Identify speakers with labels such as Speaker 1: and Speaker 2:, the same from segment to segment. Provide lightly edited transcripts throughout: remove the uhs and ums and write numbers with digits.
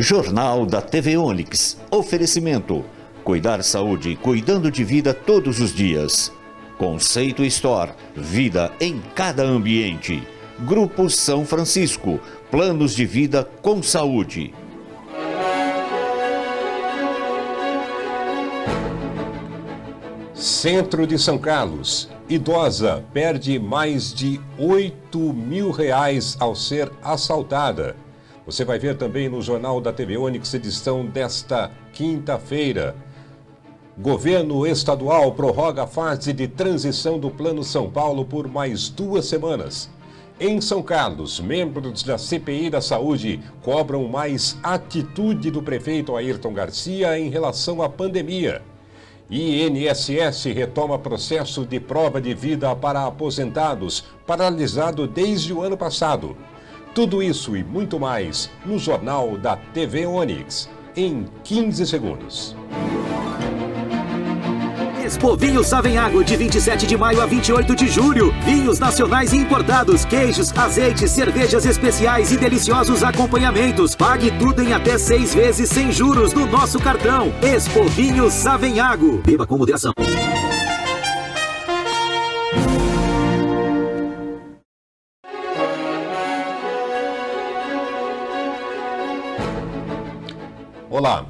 Speaker 1: Jornal da TV Onix. Oferecimento. Cuidar saúde, cuidando de vida todos os dias. Conceito Store. Vida em cada ambiente. Grupo São Francisco. Planos de vida com saúde.
Speaker 2: Centro de São Carlos. Idosa perde mais de R$8.000 ao ser assaltada. Você vai ver também no Jornal da TV Onix, edição desta quinta-feira. Governo estadual prorroga a fase de transição do Plano São Paulo por mais 2 semanas. Em São Carlos, membros da CPI da Saúde cobram mais atitude do prefeito Ayrton Garcia em relação à pandemia. INSS retoma processo de prova de vida para aposentados, paralisado desde o ano passado. Tudo isso e muito mais no Jornal da TV Onix, em 15 segundos.
Speaker 3: Expo Vinhos Savenhago, de 27 de maio a 28 de julho. Vinhos nacionais e importados, queijos, azeites, cervejas especiais e deliciosos acompanhamentos. Pague tudo em até 6 vezes sem juros no nosso cartão. Expo Vinhos Savenhago. Beba com moderação.
Speaker 2: Olá.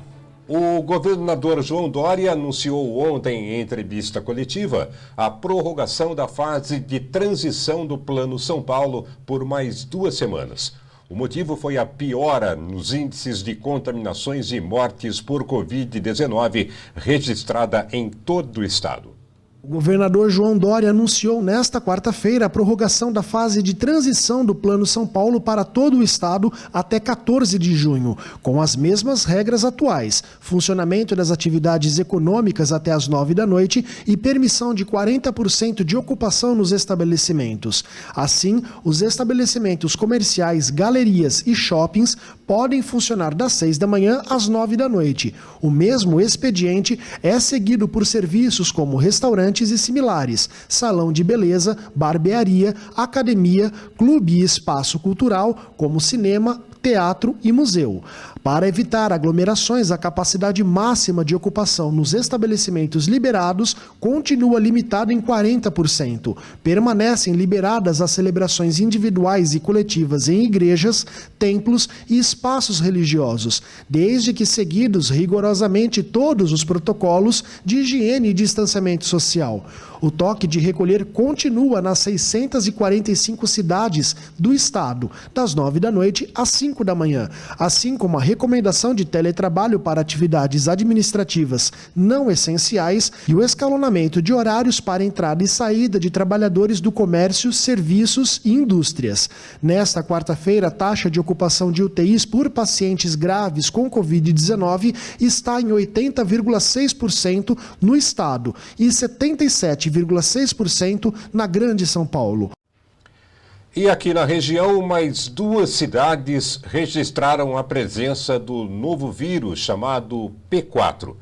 Speaker 2: O governador João Dória anunciou ontem em entrevista coletiva a prorrogação da fase de transição do Plano São Paulo por mais 2 semanas. O motivo foi a piora nos índices de contaminações e mortes por Covid-19 registrada em todo o estado.
Speaker 4: O governador João Dória anunciou nesta quarta-feira a prorrogação da fase de transição do Plano São Paulo para todo o estado até 14 de junho, com as mesmas regras atuais: funcionamento das atividades econômicas até às 9 da noite e permissão de 40% de ocupação nos estabelecimentos. Assim, os estabelecimentos comerciais, galerias e shoppings podem funcionar das 6 da manhã às 9 da noite. O mesmo expediente é seguido por serviços como restaurantes e similares, salão de beleza, barbearia, academia, clube e espaço cultural, como cinema, teatro e museu. Para evitar aglomerações, a capacidade máxima de ocupação nos estabelecimentos liberados continua limitada em 40%. Permanecem liberadas as celebrações individuais e coletivas em igrejas, templos e espaços religiosos, desde que seguidos rigorosamente todos os protocolos de higiene e distanciamento social. O toque de recolher continua nas 645 cidades do estado, das 9 da noite às 5 da manhã, assim como a recomendação de teletrabalho para atividades administrativas não essenciais e o escalonamento de horários para entrada e saída de trabalhadores do comércio, serviços e indústrias. Nesta quarta-feira, a taxa de ocupação de UTIs por pacientes graves com Covid-19 está em 80,6% no estado e 77,6% na Grande São Paulo.
Speaker 2: E aqui na região, mais 2 cidades registraram a presença do novo vírus chamado P4.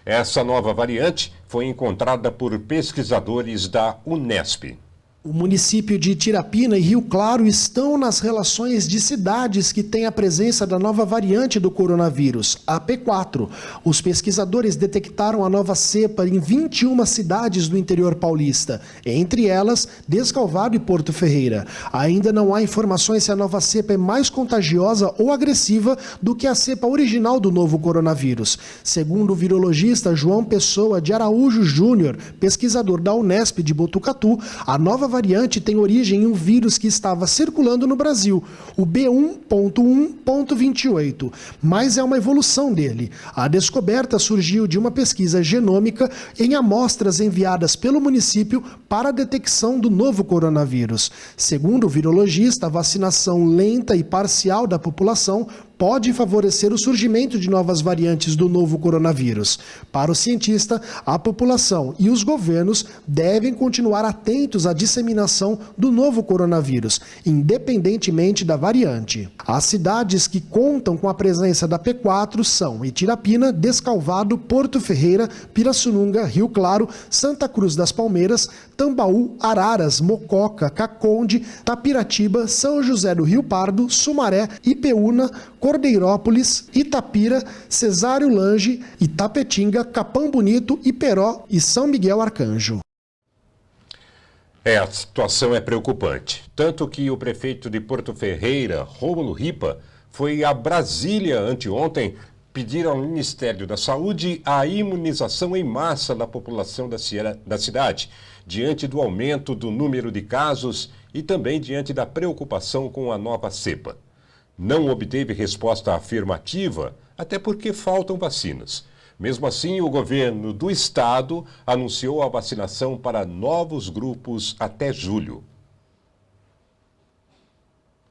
Speaker 2: Essa nova variante foi encontrada por pesquisadores da Unesp.
Speaker 4: O município de Tirapina e Rio Claro estão nas relações de cidades que têm a presença da nova variante do coronavírus, a P4. Os pesquisadores detectaram a nova cepa em 21 cidades do interior paulista, entre elas Descalvado e Porto Ferreira. Ainda não há informações se a nova cepa é mais contagiosa ou agressiva do que a cepa original do novo coronavírus. Segundo o virologista João Pessoa de Araújo Júnior, pesquisador da Unesp de Botucatu, a nova variante tem origem em um vírus que estava circulando no Brasil, o B1.1.28, mas é uma evolução dele. A descoberta surgiu de uma pesquisa genômica em amostras enviadas pelo município para a detecção do novo coronavírus. Segundo o virologista, a vacinação lenta e parcial da população pode favorecer o surgimento de novas variantes do novo coronavírus. Para o cientista, a população e os governos devem continuar atentos à disseminação do novo coronavírus, independentemente da variante. As cidades que contam com a presença da P4 são Itirapina, Descalvado, Porto Ferreira, Pirassununga, Rio Claro, Santa Cruz das Palmeiras, Tambaú, Araras, Mococa, Caconde, Tapiratiba, São José do Rio Pardo, Sumaré, Ipeúna, Cordeirópolis, Itapira, Cesário Lange, Itapetinga, Capão Bonito, Iperó e São Miguel Arcanjo.
Speaker 2: A situação é preocupante. Tanto que o prefeito de Porto Ferreira, Rômulo Ripa, foi a Brasília anteontem pedir ao Ministério da Saúde a imunização em massa da população da cidade, diante do aumento do número de casos e também diante da preocupação com a nova cepa. Não obteve resposta afirmativa, até porque faltam vacinas. Mesmo assim, o governo do estado anunciou a vacinação para novos grupos até julho.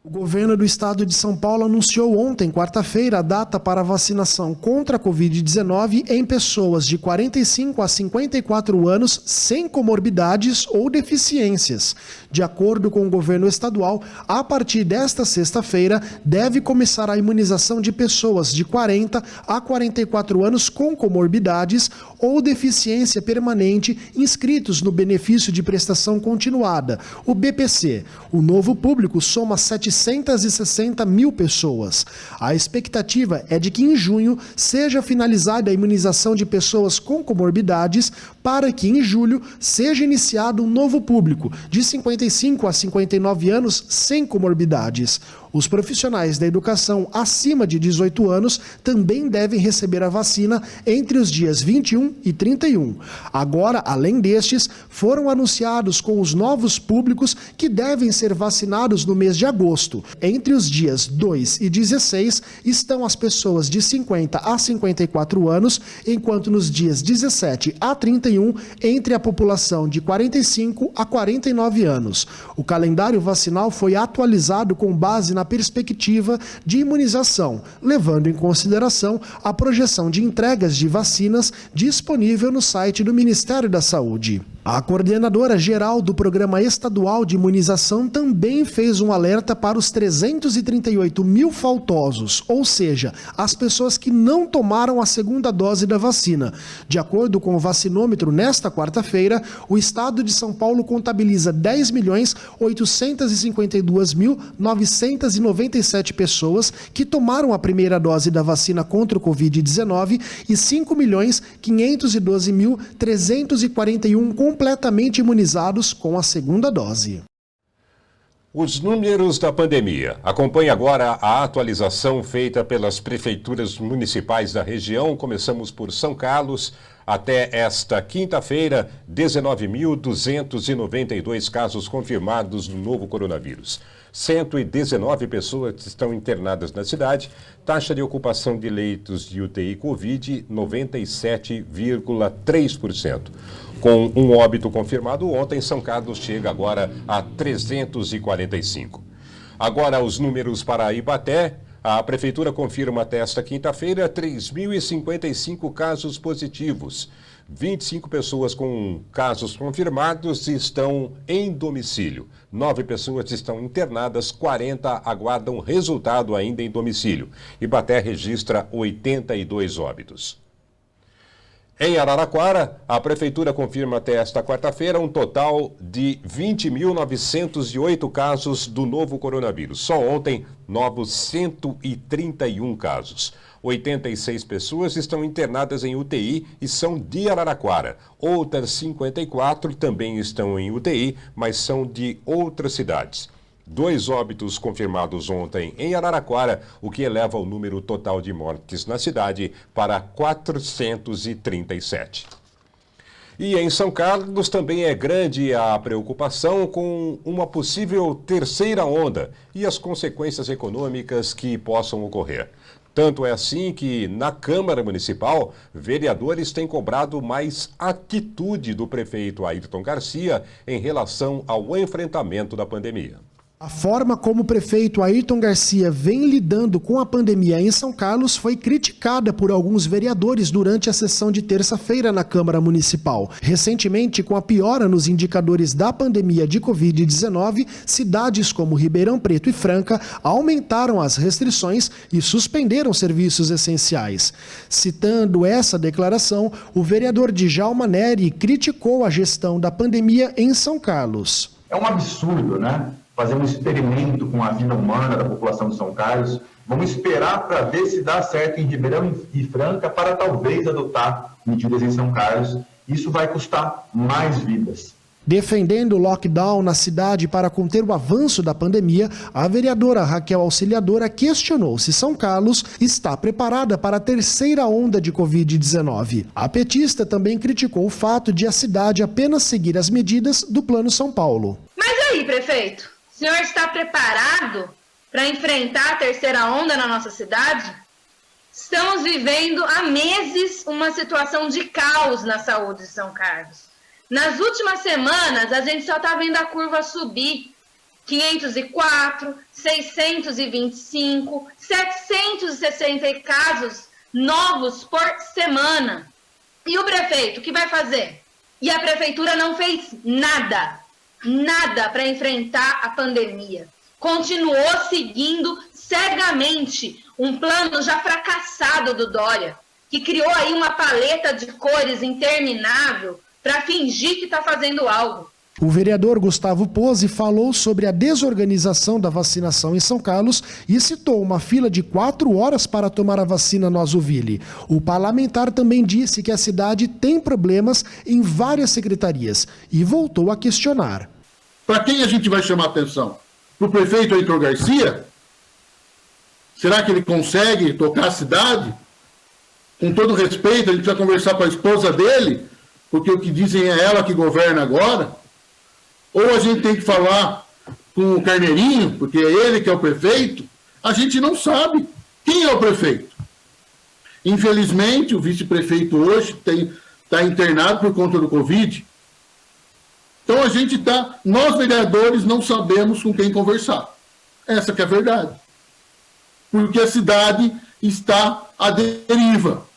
Speaker 4: O governo do estado de São Paulo anunciou ontem, quarta-feira, a data para a vacinação contra a Covid-19 em pessoas de 45 a 54 anos sem comorbidades ou deficiências. De acordo com o governo estadual, a partir desta sexta-feira, deve começar a imunização de pessoas de 40 a 44 anos com comorbidades ou deficiência permanente inscritos no benefício de prestação continuada, o BPC. O novo público soma 760 mil pessoas. A expectativa é de que em junho seja finalizada a imunização de pessoas com comorbidades para que em julho seja iniciado um novo público de 55 a 59 anos sem comorbidades. Os profissionais da educação acima de 18 anos também devem receber a vacina entre os dias 21 e 31. Agora, além destes, foram anunciados com os novos públicos que devem ser vacinados no mês de agosto. Entre os dias 2 e 16 estão as pessoas de 50 a 54 anos, enquanto nos dias 17 a 31 entre a população de 45 a 49 anos. O calendário vacinal foi atualizado com base na perspectiva de imunização, levando em consideração a projeção de entregas de vacinas disponível no site do Ministério da Saúde. A coordenadora geral do Programa Estadual de Imunização também fez um alerta para os 338 mil faltosos, ou seja, as pessoas que não tomaram a segunda dose da vacina. De acordo com o vacinômetro, nesta quarta-feira, o estado de São Paulo contabiliza 10.852.997 pessoas que tomaram a primeira dose da vacina contra o Covid-19 e 5.512.341 completamente imunizados com a segunda dose.
Speaker 2: Os números da pandemia. Acompanhe agora a atualização feita pelas prefeituras municipais da região. Começamos por São Carlos. Até esta quinta-feira, 19.292 casos confirmados do novo coronavírus. 119 pessoas estão internadas na cidade. Taxa de ocupação de leitos de UTI Covid, 97,3%. Com um óbito confirmado ontem, São Carlos chega agora a 345. Agora os números para Ibaté. A Prefeitura confirma até esta quinta-feira 3.055 casos positivos. 25 pessoas com casos confirmados estão em domicílio. 9 pessoas estão internadas, 40 aguardam resultado ainda em domicílio. Ibaté registra 82 óbitos. Em Araraquara, a Prefeitura confirma até esta quarta-feira um total de 20.908 casos do novo coronavírus. Só ontem, novos 131 casos. 86 pessoas estão internadas em UTI e são de Araraquara. Outras 54 também estão em UTI, mas são de outras cidades. 2 óbitos confirmados ontem em Araraquara, o que eleva o número total de mortes na cidade para 437. E em São Carlos também é grande a preocupação com uma possível terceira onda e as consequências econômicas que possam ocorrer. Tanto é assim que, na Câmara Municipal, vereadores têm cobrado mais atitude do prefeito Ayrton Garcia em relação ao enfrentamento da pandemia.
Speaker 4: A forma como o prefeito Ayrton Garcia vem lidando com a pandemia em São Carlos foi criticada por alguns vereadores durante a sessão de terça-feira na Câmara Municipal. Recentemente, com a piora nos indicadores da pandemia de Covid-19, cidades como Ribeirão Preto e Franca aumentaram as restrições e suspenderam serviços essenciais. Citando essa declaração, o vereador Djalma Neri criticou a gestão da pandemia em São Carlos.
Speaker 5: É um absurdo, né? Fazer um experimento com a vida humana da população de São Carlos. Vamos esperar para ver se dá certo em Ribeirão e Franca para talvez adotar medidas em São Carlos. Isso vai custar mais vidas.
Speaker 4: Defendendo o lockdown na cidade para conter o avanço da pandemia, a vereadora Raquel Auxiliadora questionou se São Carlos está preparada para a terceira onda de Covid-19. A petista também criticou o fato de a cidade apenas seguir as medidas do Plano São Paulo.
Speaker 6: Mas aí, prefeito, o senhor está preparado para enfrentar a terceira onda na nossa cidade? Estamos vivendo há meses uma situação de caos na saúde de São Carlos. Nas últimas semanas, a gente só está vendo a curva subir. 504, 625, 760 casos novos por semana. E o prefeito, o que vai fazer? E a prefeitura não fez nada para enfrentar a pandemia. Continuou seguindo cegamente um plano já fracassado do Dória, que criou aí uma paleta de cores interminável para fingir que está fazendo algo.
Speaker 4: O vereador Gustavo Pozzi falou sobre a desorganização da vacinação em São Carlos e citou uma fila de 4 horas para tomar a vacina no Azuville. O parlamentar também disse que a cidade tem problemas em várias secretarias e voltou a questionar.
Speaker 7: Para quem a gente vai chamar atenção? Para o prefeito Heitor Garcia? Será que ele consegue tocar a cidade? Com todo respeito, a gente precisa conversar com a esposa dele, porque o que dizem é ela que governa agora. Ou a gente tem que falar com o Carneirinho, porque é ele que é o prefeito. A gente não sabe quem é o prefeito. Infelizmente, o vice-prefeito hoje está internado por conta do Covid. Então nós vereadores não sabemos com quem conversar. Essa que é a verdade. Porque a cidade está à deriva.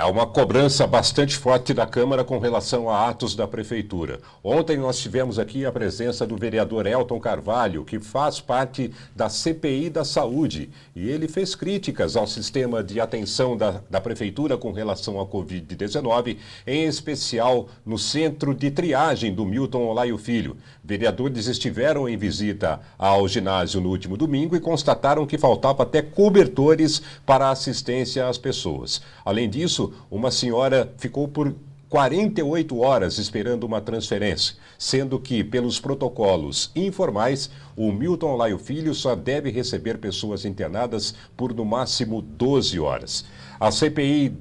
Speaker 2: Há uma cobrança bastante forte da Câmara com relação a atos da Prefeitura. Ontem nós tivemos aqui a presença do vereador Elton Carvalho, que faz parte da CPI da Saúde. E ele fez críticas ao sistema de atenção da Prefeitura com relação à Covid-19, em especial no centro de triagem do Milton Olaio Filho. Vereadores estiveram em visita ao ginásio no último domingo e constataram que faltava até cobertores para assistência às pessoas. Além disso, uma senhora ficou por 48 horas esperando uma transferência, sendo que, pelos protocolos informais, o Milton Olaio Filho só deve receber pessoas internadas por, no máximo, 12 horas. A CPI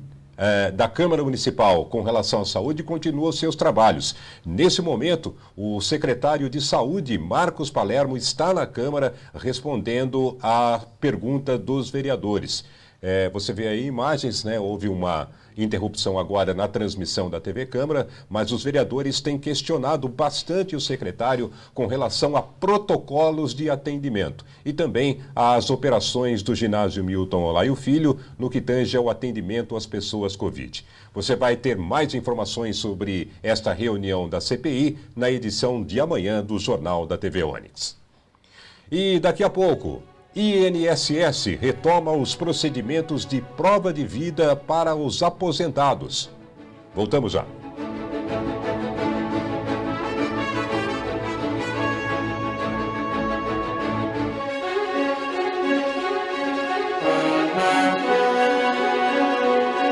Speaker 2: da Câmara Municipal com relação à saúde continua os seus trabalhos. Nesse momento, o secretário de Saúde, Marcos Palermo, está na Câmara respondendo à pergunta dos vereadores. Você vê aí imagens, né? Houve uma interrupção agora na transmissão da TV Câmara, mas os vereadores têm questionado bastante o secretário com relação a protocolos de atendimento e também às operações do ginásio Milton Olaio Filho no que tange ao atendimento às pessoas Covid. Você vai ter mais informações sobre esta reunião da CPI na edição de amanhã do Jornal da TV Onix. E daqui a pouco, INSS retoma os procedimentos de prova de vida para os aposentados. Voltamos já.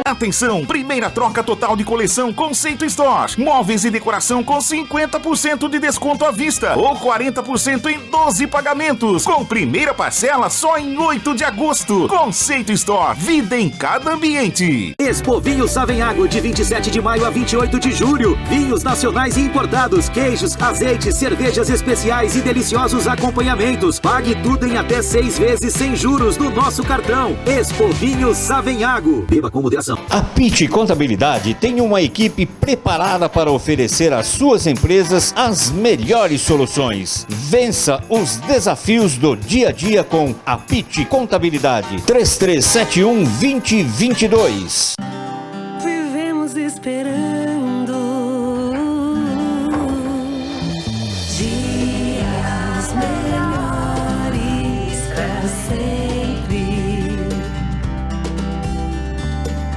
Speaker 8: Atenção, primeira troca total de coleção Conceito Store. Móveis e decoração com 50% de desconto à vista ou 40% em 12 pagamentos. Com primeira parcela só em 8 de agosto. Conceito Store, vida em cada ambiente.
Speaker 3: Expo Vinhos Savenhago, de 27 de maio a 28 de julho. Vinhos nacionais e importados, queijos, azeites, cervejas especiais e deliciosos acompanhamentos. Pague tudo em até 6 vezes sem juros no nosso cartão. Expo Vinhos Savenhago. Beba com moderação.
Speaker 1: A Pitti Contabilidade tem uma equipe preparada para oferecer às suas empresas as melhores soluções. Vença os desafios do dia a dia com a Pitti Contabilidade. 3371-2022.
Speaker 9: Vivemos esperando dias melhores pra sempre.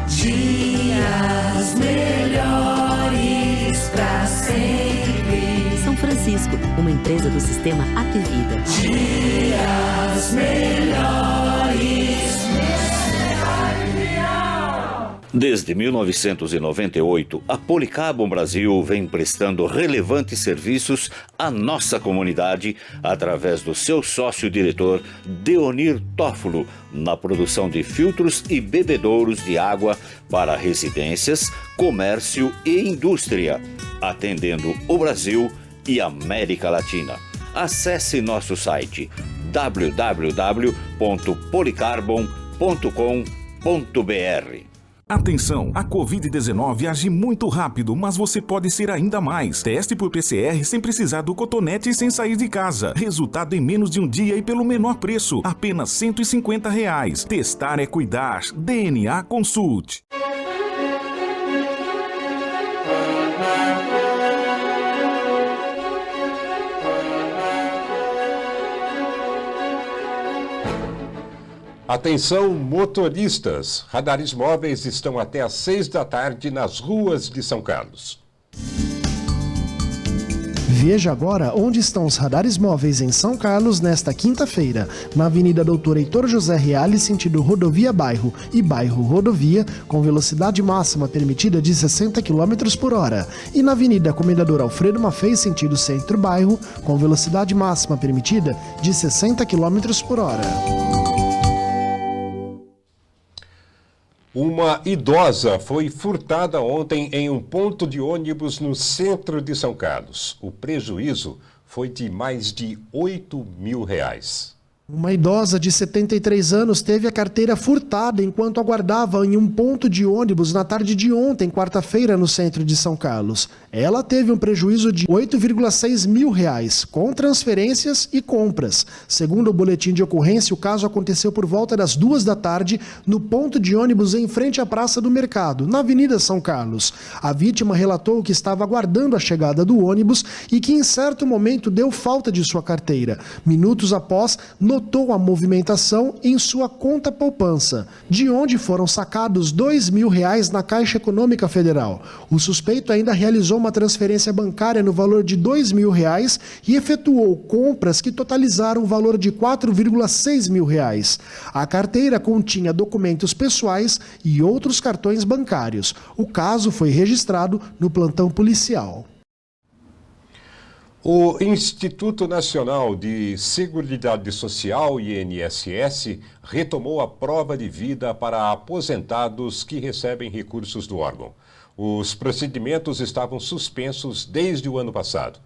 Speaker 9: Dias melhores pra sempre.
Speaker 10: São Francisco, uma empresa do sistema Apvida.
Speaker 9: Dias melhores.
Speaker 1: Desde 1998, a Policarbon Brasil vem prestando relevantes serviços à nossa comunidade através do seu sócio-diretor Deonir Tófolo na produção de filtros e bebedouros de água para residências, comércio e indústria, atendendo o Brasil e América Latina. Acesse nosso site www.policarbon.com.br.
Speaker 8: Atenção, a Covid-19 age muito rápido, mas você pode ser ainda mais. Teste por PCR sem precisar do cotonete e sem sair de casa. Resultado em menos de um dia e pelo menor preço, apenas R$ 150. Testar é cuidar. DNA Consult.
Speaker 2: Atenção, motoristas! Radares móveis estão até às 6 da tarde nas ruas de São Carlos.
Speaker 4: Veja agora onde estão os radares móveis em São Carlos nesta quinta-feira. Na Avenida Doutor Heitor José Reale, sentido Rodovia Bairro e Bairro Rodovia, com velocidade máxima permitida de 60 km por hora. E na Avenida Comendador Alfredo Maffei, sentido Centro Bairro, com velocidade máxima permitida de 60 km por hora.
Speaker 2: Uma idosa foi furtada ontem em um ponto de ônibus no centro de São Carlos. O prejuízo foi de mais de R$ 8.000.
Speaker 4: Uma idosa de 73 anos teve a carteira furtada enquanto aguardava em um ponto de ônibus na tarde de ontem, quarta-feira, no centro de São Carlos. Ela teve um prejuízo de R$ 8,6 mil, com transferências e compras. Segundo o boletim de ocorrência, o caso aconteceu por volta das 2 da tarde no ponto de ônibus em frente à Praça do Mercado, na Avenida São Carlos. A vítima relatou que estava aguardando a chegada do ônibus e que em certo momento deu falta de sua carteira. Minutos após, notou a movimentação em sua conta poupança, de onde foram sacados R$ 2.000 na Caixa Econômica Federal. O suspeito ainda realizou uma transferência bancária no valor de R$ 2.000 e efetuou compras que totalizaram o valor de R$ 4,6 mil. A carteira continha documentos pessoais e outros cartões bancários. O caso foi registrado no plantão policial.
Speaker 2: O Instituto Nacional de Seguridade Social, INSS, retomou a prova de vida para aposentados que recebem recursos do órgão. Os procedimentos estavam suspensos desde o ano passado.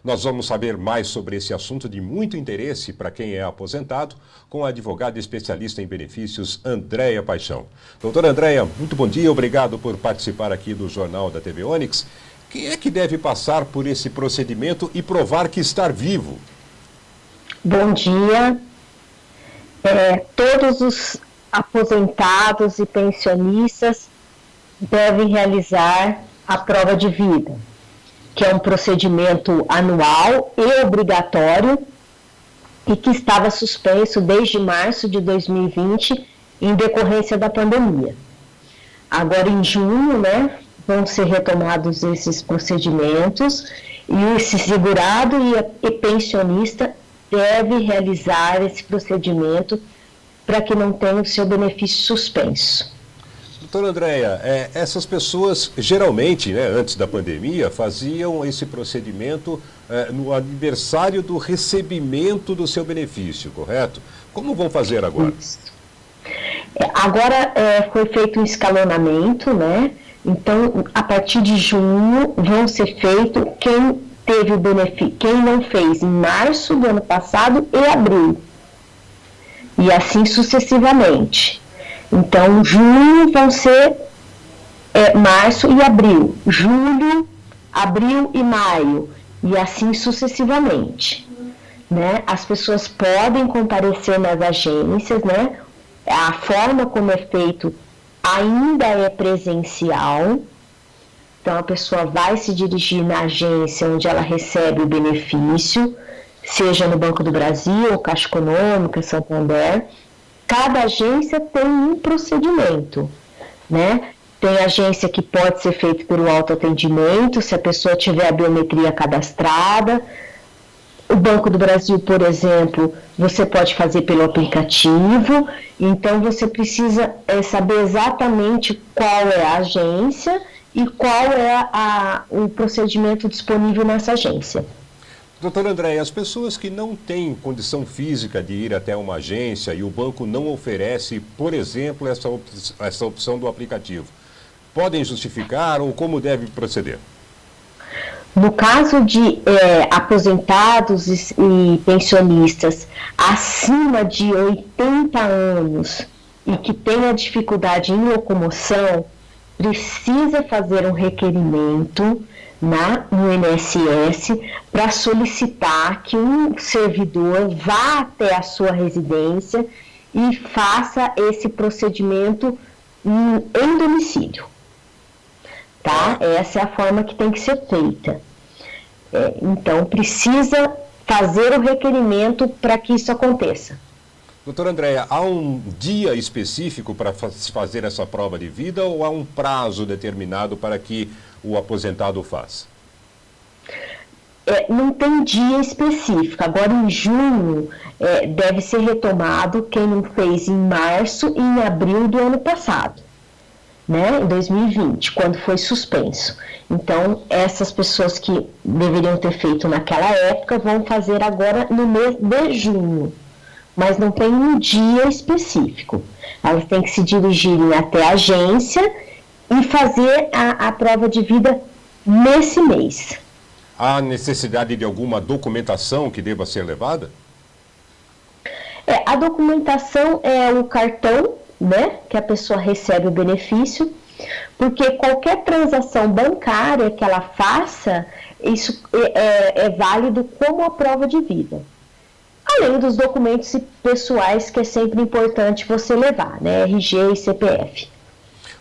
Speaker 2: Nós vamos saber mais sobre esse assunto de muito interesse para quem é aposentado com a advogada especialista em benefícios, Andréia Paixão. Doutora Andréia, muito bom dia, obrigado por participar aqui do Jornal da TV Onix. Quem é que deve passar por esse procedimento e provar que está vivo?
Speaker 11: Bom dia. Todos os aposentados e pensionistas devem realizar a prova de vida, que é um procedimento anual e obrigatório e que estava suspenso desde março de 2020 em decorrência da pandemia. Agora em junho, vão ser retomados esses procedimentos e esse segurado e pensionista deve realizar esse procedimento para que não tenha o seu benefício suspenso.
Speaker 2: Doutora Andréia, essas pessoas geralmente, antes da pandemia, faziam esse procedimento no aniversário do recebimento do seu benefício, correto? Como vão fazer agora?
Speaker 11: Isso. Agora foi feito um escalonamento, Então, a partir de junho, vão ser feitos quem teve o benefício, quem não fez em março do ano passado e abril. E assim sucessivamente. Então, junho vão ser março e abril, julho, abril e maio, e assim sucessivamente. As pessoas podem comparecer nas agências, A forma como é feito ainda é presencial, então a pessoa vai se dirigir na agência onde ela recebe o benefício, seja no Banco do Brasil, Caixa Econômica, Santander. Cada agência tem um procedimento, Tem agência que pode ser feito pelo autoatendimento, se a pessoa tiver a biometria cadastrada. O Banco do Brasil, por exemplo, você pode fazer pelo aplicativo. Então, você precisa saber exatamente qual é a agência e qual é o procedimento disponível nessa agência.
Speaker 2: Doutora Andréia, as pessoas que não têm condição física de ir até uma agência e o banco não oferece, por exemplo, essa opção do aplicativo, podem justificar ou como deve proceder?
Speaker 11: No caso de aposentados e pensionistas acima de 80 anos e que tenha dificuldade em locomoção, precisa fazer um requerimento no INSS para solicitar que um servidor vá até a sua residência e faça esse procedimento em domicílio. Tá? Essa é a forma que tem que ser feita. Então, precisa fazer o requerimento para que isso aconteça.
Speaker 2: Doutora Andréia, há um dia específico para fazer essa prova de vida ou há um prazo determinado para que o aposentado faça?
Speaker 11: Não tem dia específico. Agora, em junho, deve ser retomado quem não fez em março e em abril do ano passado. Né, em 2020, quando foi suspenso. Então, essas pessoas que deveriam ter feito naquela época vão fazer agora no mês de junho, mas não tem um dia específico. Elas têm que se dirigirem até a agência e fazer a prova de vida nesse mês.
Speaker 2: Há necessidade de alguma documentação que deva ser levada?
Speaker 11: A documentação é o cartão, né, que a pessoa recebe o benefício, porque qualquer transação bancária que ela faça, isso é válido como a prova de vida. Além dos documentos pessoais que é sempre importante você levar, né, RG e CPF.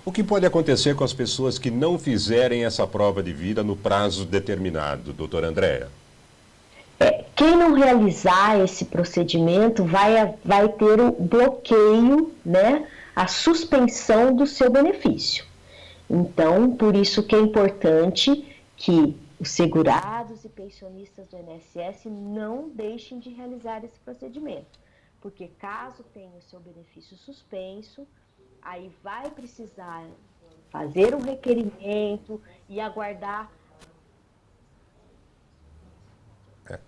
Speaker 2: O que pode acontecer com as pessoas que não fizerem essa prova de vida no prazo determinado, doutora Andréia?
Speaker 11: Quem não realizar esse procedimento vai ter o bloqueio, né, a suspensão do seu benefício. Então, por isso que é importante que os segurados e pensionistas do INSS não deixem de realizar esse procedimento, porque caso tenha o seu benefício suspenso, aí vai precisar fazer um requerimento e aguardar.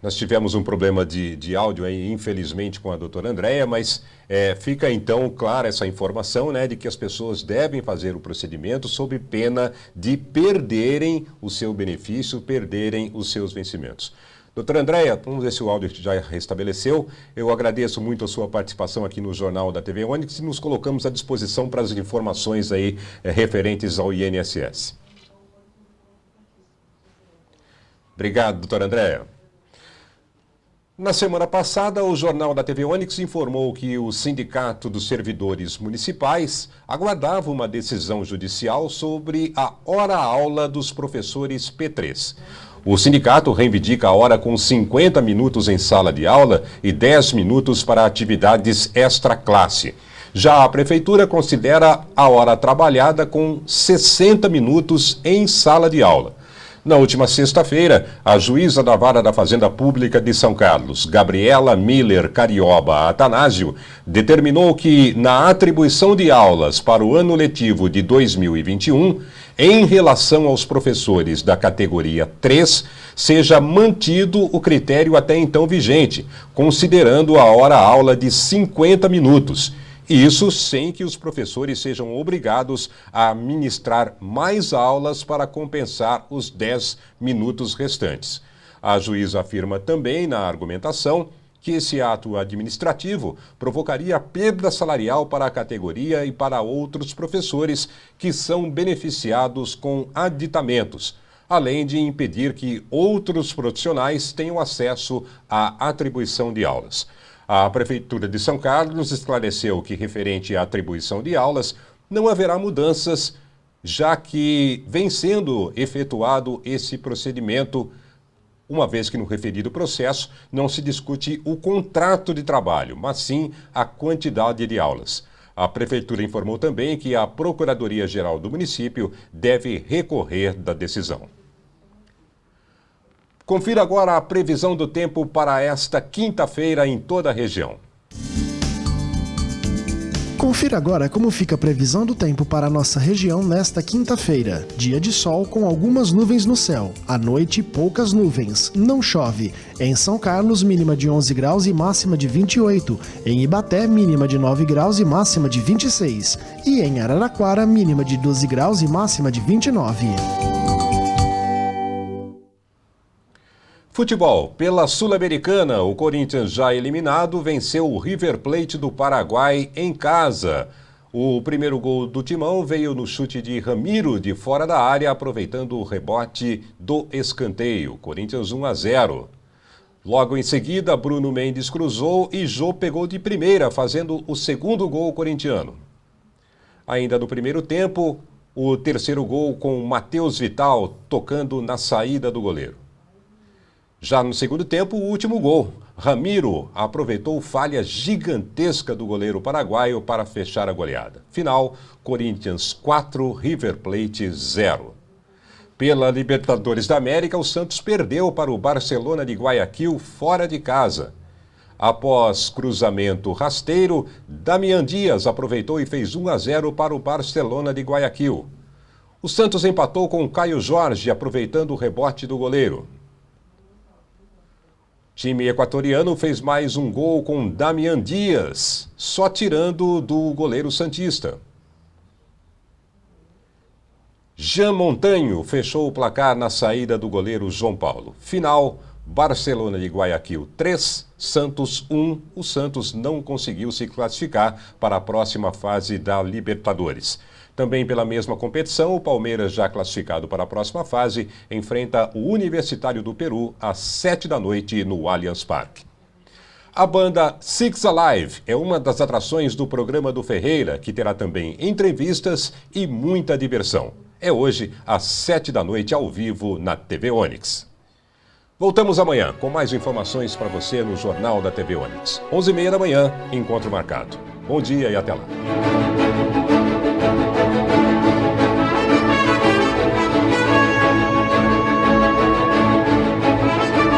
Speaker 2: Nós tivemos um problema de áudio aí, infelizmente, com a doutora Andréia, mas fica então clara essa informação, né, de que as pessoas devem fazer o procedimento sob pena de perderem o seu benefício, perderem os seus vencimentos. Doutora Andréia, vamos ver se o áudio já restabeleceu. Eu agradeço muito a sua participação aqui no Jornal da TV Onix e nos colocamos à disposição para as informações aí referentes ao INSS. Obrigado, doutora Andréia. Na semana passada, o Jornal da TV Onix informou que o Sindicato dos Servidores Municipais aguardava uma decisão judicial sobre a hora-aula dos professores P3. O sindicato reivindica a hora com 50 minutos em sala de aula e 10 minutos para atividades extra-classe. Já a Prefeitura considera a hora trabalhada com 60 minutos em sala de aula. Na última sexta-feira, a juíza da Vara da Fazenda Pública de São Carlos, Gabriela Miller Carioba Atanásio, determinou que, na atribuição de aulas para o ano letivo de 2021, em relação aos professores da categoria 3, seja mantido o critério até então vigente, considerando a hora-aula de 50 minutos. Isso sem que os professores sejam obrigados a ministrar mais aulas para compensar os 10 minutos restantes. A juíza afirma também na argumentação que esse ato administrativo provocaria perda salarial para a categoria e para outros professores que são beneficiados com aditamentos, além de impedir que outros profissionais tenham acesso à atribuição de aulas. A Prefeitura de São Carlos esclareceu que, referente à atribuição de aulas, não haverá mudanças, já que vem sendo efetuado esse procedimento, uma vez que no referido processo não se discute o contrato de trabalho, mas sim a quantidade de aulas. A Prefeitura informou também que a Procuradoria-Geral do município deve recorrer da decisão. Confira agora a previsão do tempo para esta quinta-feira em toda a região.
Speaker 4: Confira agora como fica a previsão do tempo para a nossa região nesta quinta-feira. Dia de sol com algumas nuvens no céu. À noite, poucas nuvens. Não chove. Em São Carlos, mínima de 11 graus e máxima de 28. Em Ibaté, mínima de 9 graus e máxima de 26. E em Araraquara, mínima de 12 graus e máxima de 29.
Speaker 2: Futebol. Pela Sul-Americana, o Corinthians, já eliminado, venceu o River Plate do Paraguai em casa. O primeiro gol do Timão veio no chute de Ramiro de fora da área, aproveitando o rebote do escanteio. Corinthians 1-0. Logo em seguida, Bruno Mendes cruzou e Jô pegou de primeira, fazendo o segundo gol corintiano. Ainda no primeiro tempo, o terceiro gol com Matheus Vital tocando na saída do goleiro. Já no segundo tempo, o último gol. Ramiro aproveitou falha gigantesca do goleiro paraguaio para fechar a goleada. Final, Corinthians 4, River Plate 0. Pela Libertadores da América, o Santos perdeu para o Barcelona de Guayaquil fora de casa. Após cruzamento rasteiro, Damian Dias aproveitou e fez 1-0 para o Barcelona de Guayaquil. O Santos empatou com Caio Jorge, aproveitando o rebote do goleiro. O time equatoriano fez mais um gol com Damian Dias, só tirando do goleiro santista. Jean Montanho fechou o placar na saída do goleiro João Paulo. Final, Barcelona de Guayaquil 3, Santos 1. O Santos não conseguiu se classificar para a próxima fase da Libertadores. Também pela mesma competição, o Palmeiras, já classificado para a próxima fase, enfrenta o Universitário do Peru às 7 da noite no Allianz Parque. A banda Six Alive é uma das atrações do programa do Ferreira, que terá também entrevistas e muita diversão. É hoje às 7 da noite ao vivo na TV Onix. Voltamos amanhã com mais informações para você no Jornal da TV Onix. 11h30 da manhã, encontro marcado. Bom dia e até lá.